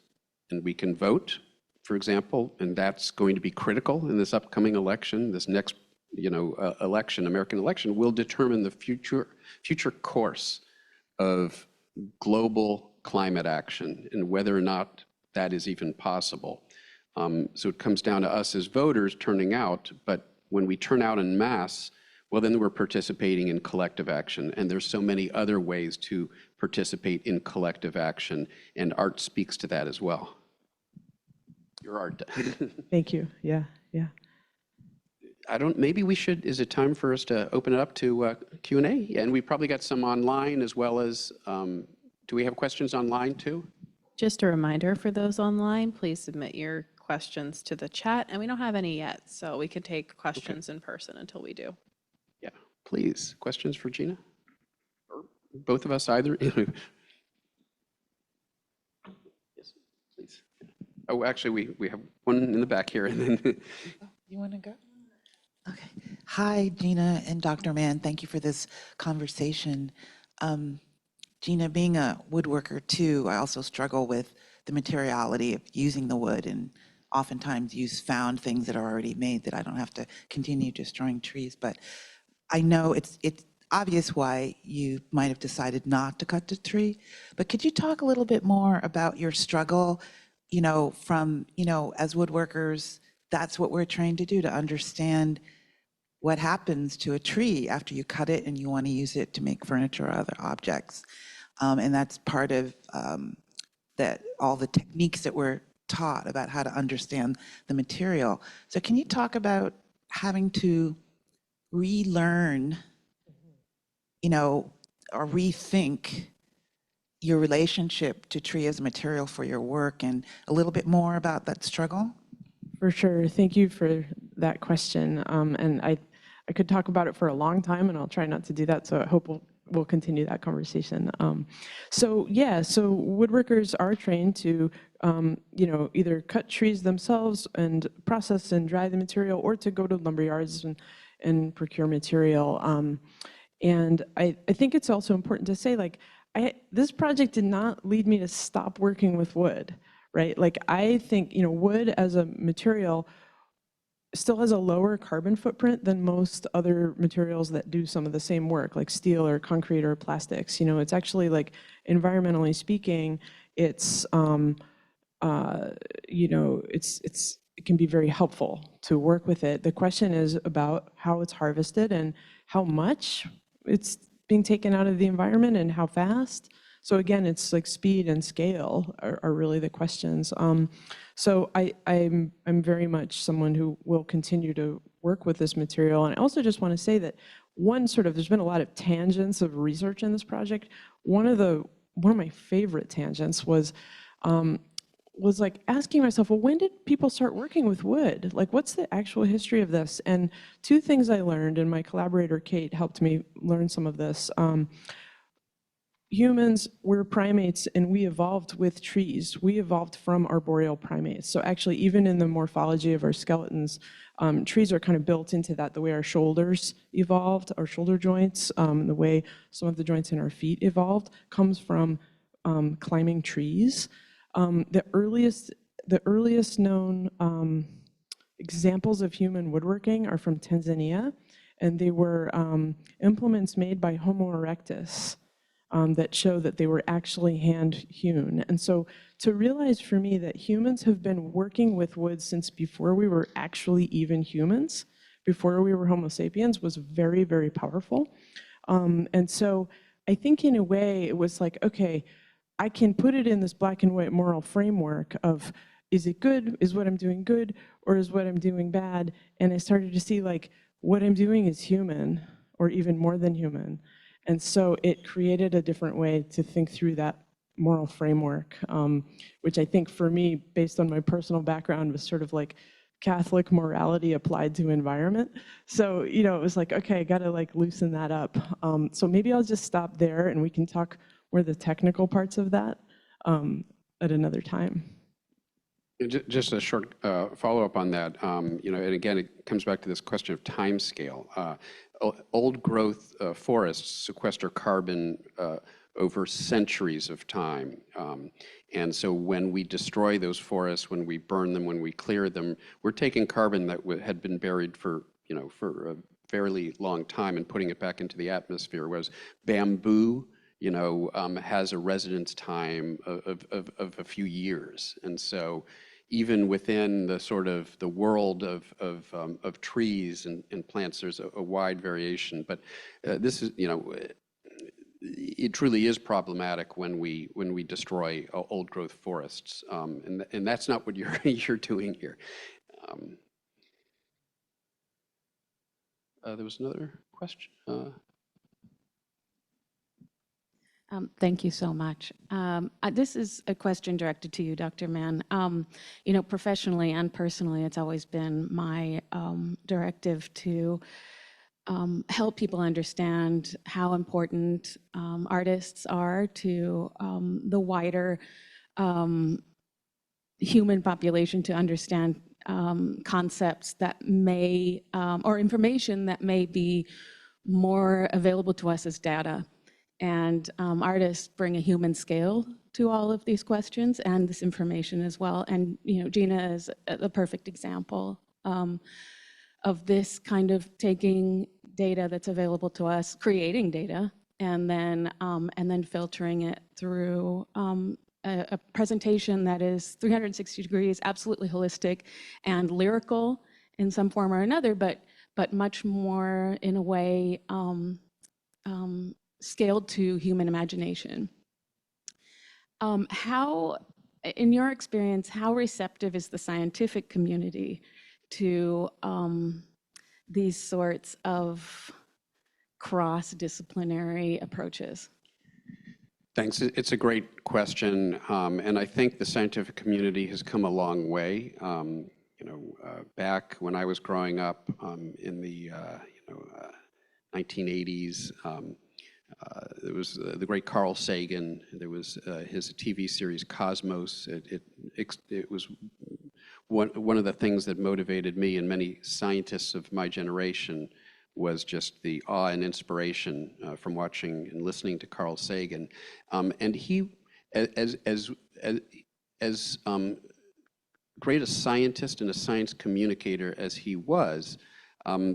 and we can vote, for example, and that's going to be critical in this upcoming election. This next, election, American election, will determine the future course of global climate action and whether or not that is even possible. So it comes down to us as voters turning out, but when we turn out en masse, well, then we're participating in collective action. And there's so many other ways to participate in collective action. And art speaks to that as well. Your art. Thank you. Yeah. Maybe we should, is it time for us to open it up to Q&A? And we probably got some online as well as, do we have questions online too? Just a reminder for those online, please submit your questions to the chat, and we don't have any yet, so we can take questions in person until we do. Yeah, please. Questions for Gina? Or both of us, either? Yes, please. Oh, actually, we have one in the back here, and then. You want to go? Okay. Hi, Gina and Dr. Mann. Thank you for this conversation. Gina, being a woodworker too, I also struggle with the materiality of using the wood, and oftentimes use found things that are already made that I don't have to continue destroying trees. But I know it's obvious why you might have decided not to cut the tree. But could you talk a little bit more about your struggle from, as woodworkers, that's what we're trained to do, to understand what happens to a tree after you cut it and you want to use it to make furniture or other objects. And that's part of that, all the techniques that we're taught about how to understand the material. So can you talk about having to relearn, or rethink your relationship to tree as a material for your work, and a little bit more about that struggle? For sure. Thank you for that question. And I could talk about it for a long time, and I'll try not to do that. So I hope we'll continue that conversation. So woodworkers are trained to, either cut trees themselves and process and dry the material, or to go to lumberyards and procure material. And I think it's also important to say, this project did not lead me to stop working with wood, right? I think, wood as a material still has a lower carbon footprint than most other materials that do some of the same work, like steel or concrete or plastics. It's actually, environmentally speaking, it can be very helpful to work with it. The question is about how it's harvested and how much it's being taken out of the environment and how fast. So again, it's speed and scale are really the questions. So I'm very much someone who will continue to work with this material. And I also just want to say that there's been a lot of tangents of research in this project. One of my favorite tangents was asking myself, well, when did people start working with wood? What's the actual history of this? And two things I learned, and my collaborator Kate helped me learn some of this. Humans were primates, and we evolved with trees. We evolved from arboreal primates. So actually, even in the morphology of our skeletons, trees are kind of built into that. The way our shoulders evolved, our shoulder joints, the way some of the joints in our feet evolved, comes from climbing trees. The earliest known examples of human woodworking are from Tanzania, and they were implements made by Homo erectus that show that they were actually hand-hewn. And so to realize for me that humans have been working with wood since before we were actually even humans, before we were Homo sapiens, was very, very powerful. And so I think in a way it was okay, I can put it in this black and white moral framework of, is it good? Is what I'm doing good? Or is what I'm doing bad? And I started to see what I'm doing is human, or even more than human. And so it created a different way to think through that moral framework, which I think for me, based on my personal background, was sort of Catholic morality applied to environment. So, it was okay, I gotta loosen that up. So maybe I'll just stop there, and we can talk more the technical parts of that at another time. Just a short follow-up on that, and again, it comes back to this question of time scale. Old growth forests sequester carbon over centuries of time. And so when we destroy those forests, when we burn them, when we clear them, we're taking carbon that had been buried for a fairly long time and putting it back into the atmosphere. Whereas bamboo, has a residence time of a few years. And so even within the sort of the world of trees and plants, there's a wide variation. But this is, it truly is problematic when we destroy old growth forests, and that's not what you're doing here. There was another question. Thank you so much. This is a question directed to you, Dr. Mann. Professionally and personally, it's always been my directive to help people understand how important artists are to the wider human population, to understand concepts that may, or information that may be more available to us as data. And artists bring a human scale to all of these questions and this information as well. And Gina is a perfect example of this kind of taking data that's available to us, creating data, and then filtering it through a presentation that is 360 degrees, absolutely holistic and lyrical in some form or another, but much more in a way scaled to human imagination. How, in your experience, how receptive is the scientific community to these sorts of cross-disciplinary approaches? Thanks. It's a great question, and I think the scientific community has come a long way. Back when I was growing up in the 1980s, there was the great Carl Sagan. There was his TV series Cosmos. It was one of the things that motivated me and many scientists of my generation was just the awe and inspiration from watching and listening to Carl Sagan. And he, as great a scientist and a science communicator as he was,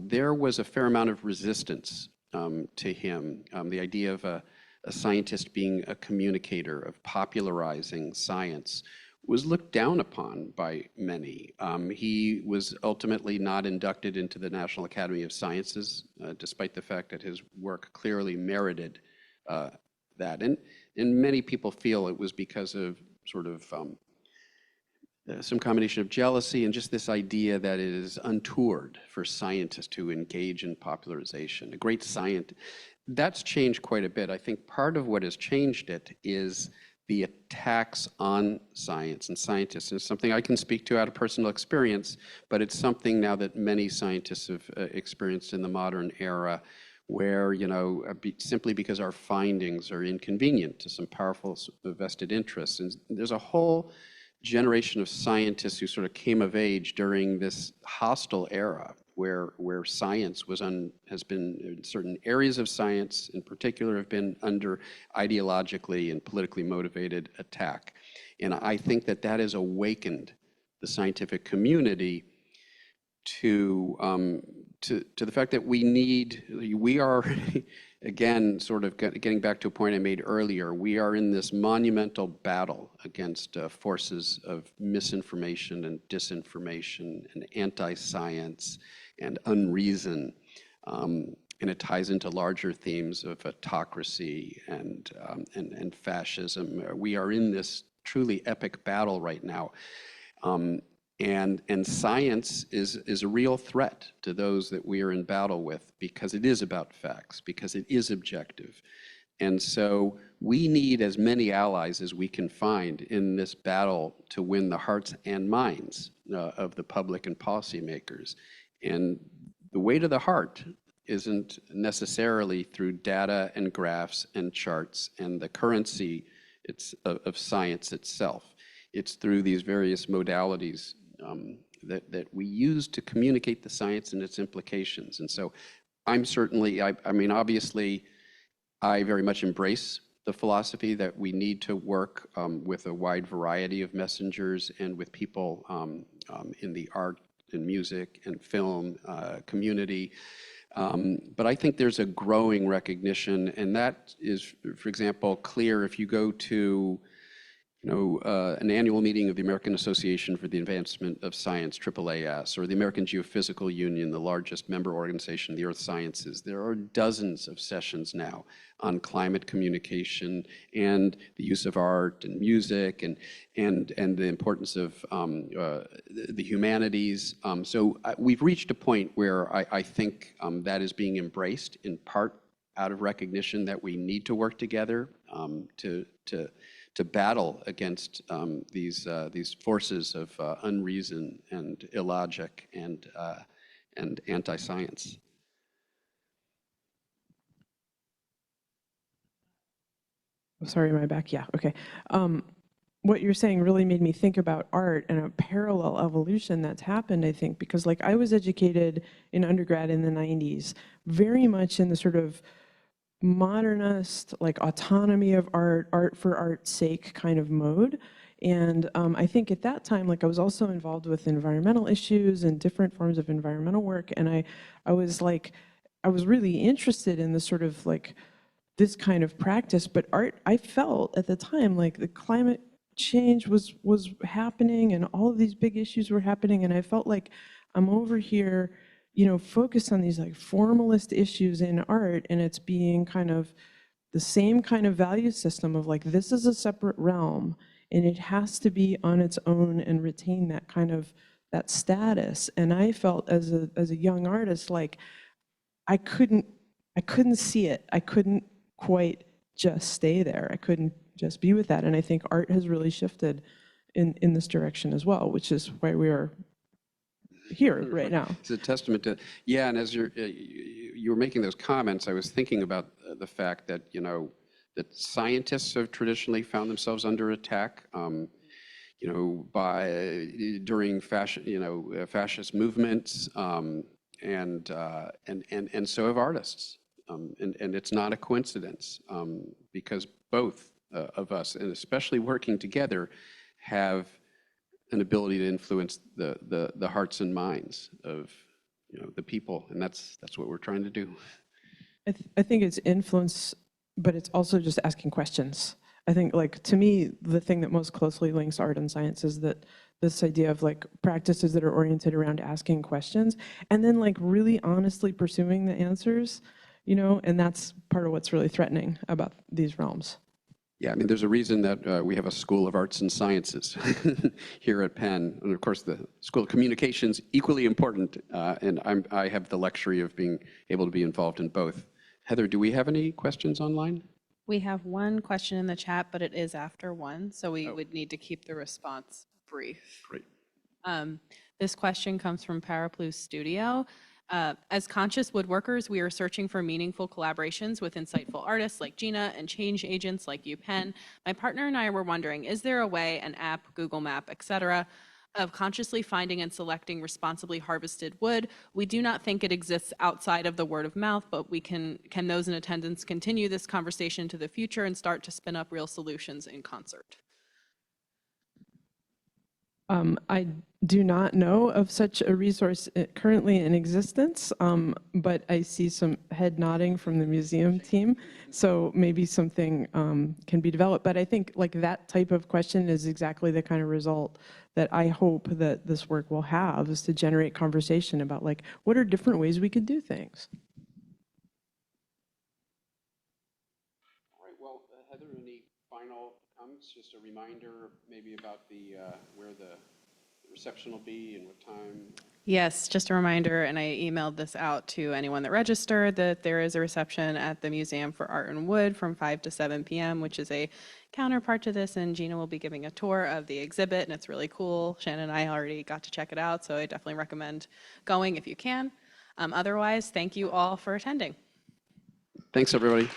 there was a fair amount of resistance to him. The idea of a scientist being a communicator, of popularizing science, was looked down upon by many. He was ultimately not inducted into the National Academy of Sciences, despite the fact that his work clearly merited that. And many people feel it was because of sort of some combination of jealousy and just this idea that it is untoward for scientists to engage in popularization. A great scientist, that's changed quite a bit. I think part of what has changed it is the attacks on science and scientists. And it's something I can speak to out of personal experience, but it's something now that many scientists have experienced in the modern era, where, simply because our findings are inconvenient to some powerful vested interests. And there's a whole generation of scientists who sort of came of age during this hostile era where science has been, in certain areas of science in particular, have been under ideologically and politically motivated attack. And I think that has awakened the scientific community to the fact that we are, again, sort of getting back to a point I made earlier, we are in this monumental battle against forces of misinformation and disinformation and anti-science and unreason. And it ties into larger themes of autocracy and fascism. We are in this truly epic battle right now. And science is a real threat to those that we are in battle with, because it is about facts, because it is objective. And so we need as many allies as we can find in this battle to win the hearts and minds of the public and policymakers. And the way to the heart isn't necessarily through data and graphs and charts and the currency of science itself. It's through these various modalities that we use to communicate the science and its implications. And so I'm certainly, I mean, obviously, I very much embrace the philosophy that we need to work with a wide variety of messengers and with people in the art and music and film community. But I think there's a growing recognition, and that is, for example, clear if you go to an annual meeting of the American Association for the Advancement of Science, AAAS, or the American Geophysical Union, the largest member organization of the earth sciences. There are dozens of sessions now on climate communication and the use of art and music and the importance of the humanities. So we've reached a point where I think that is being embraced, in part out of recognition that we need to work together to battle against these forces of unreason and illogic and anti-science. Oh, sorry, am I back? Yeah, okay. What you're saying really made me think about art and a parallel evolution that's happened, I think, because like I was educated in undergrad in the 90s, very much in the sort of modernist, like autonomy of art, art for art's sake kind of mode. And I think at that time, like I was also involved with environmental issues and different forms of environmental work. And I was really interested in this sort of like this kind of practice, but art, I felt at the time like the climate change was happening and all of these big issues were happening, and I felt like I'm over here, you know, focused on these like formalist issues in art, and it's being kind of the same kind of value system of like, this is a separate realm and it has to be on its own and retain that kind of that status. And I felt as a young artist, like I couldn't see it. I couldn't quite just stay there. I couldn't just be with that. And I think art has really shifted in this direction as well, which is why we are here right now. It's a testament to, yeah, and as you were making those comments, I was thinking about the fact that, you know, that scientists have traditionally found themselves under attack, you know, during fascist movements, and so have artists. And it's not a coincidence, because both of us, and especially working together, have an ability to influence the hearts and minds of, you know, the people, and that's what we're trying to do. I think it's influence, but it's also just asking questions. I think, like, to me, the thing that most closely links art and science is that this idea of like practices that are oriented around asking questions and then like really honestly pursuing the answers, you know, and that's part of what's really threatening about these realms. Yeah, I mean, there's a reason that we have a School of Arts and Sciences here at Penn, and of course the School of Communications, equally important, and I have the luxury of being able to be involved in both. Heather, do we have any questions online? We have one question in the chat, but it is after 1, so we would need to keep the response brief. Great. This question comes from Paraplu Studio. As conscious woodworkers, we are searching for meaningful collaborations with insightful artists like Gina and change agents like UPenn. My partner and I were wondering, is there a way, an app, Google Map, etc., of consciously finding and selecting responsibly harvested wood? We do not think it exists outside of the word of mouth, but can those in attendance continue this conversation to the future and start to spin up real solutions in concert? I do not know of such a resource currently in existence, but I see some head nodding from the museum team, so maybe something can be developed. But I think like that type of question is exactly the kind of result that I hope that this work will have, is to generate conversation about like, what are different ways we could do things? All right, well, Heather, any final comments? Just a reminder maybe about the where the reception will be and what time? Yes, just a reminder, and I emailed this out to anyone that registered, that there is a reception at the Museum for Art and Wood from 5 to 7 p.m., which is a counterpart to this, and Gina will be giving a tour of the exhibit, and it's really cool. Shannon and I already got to check it out, so I definitely recommend going if you can. Otherwise, thank you all for attending. Thanks, everybody.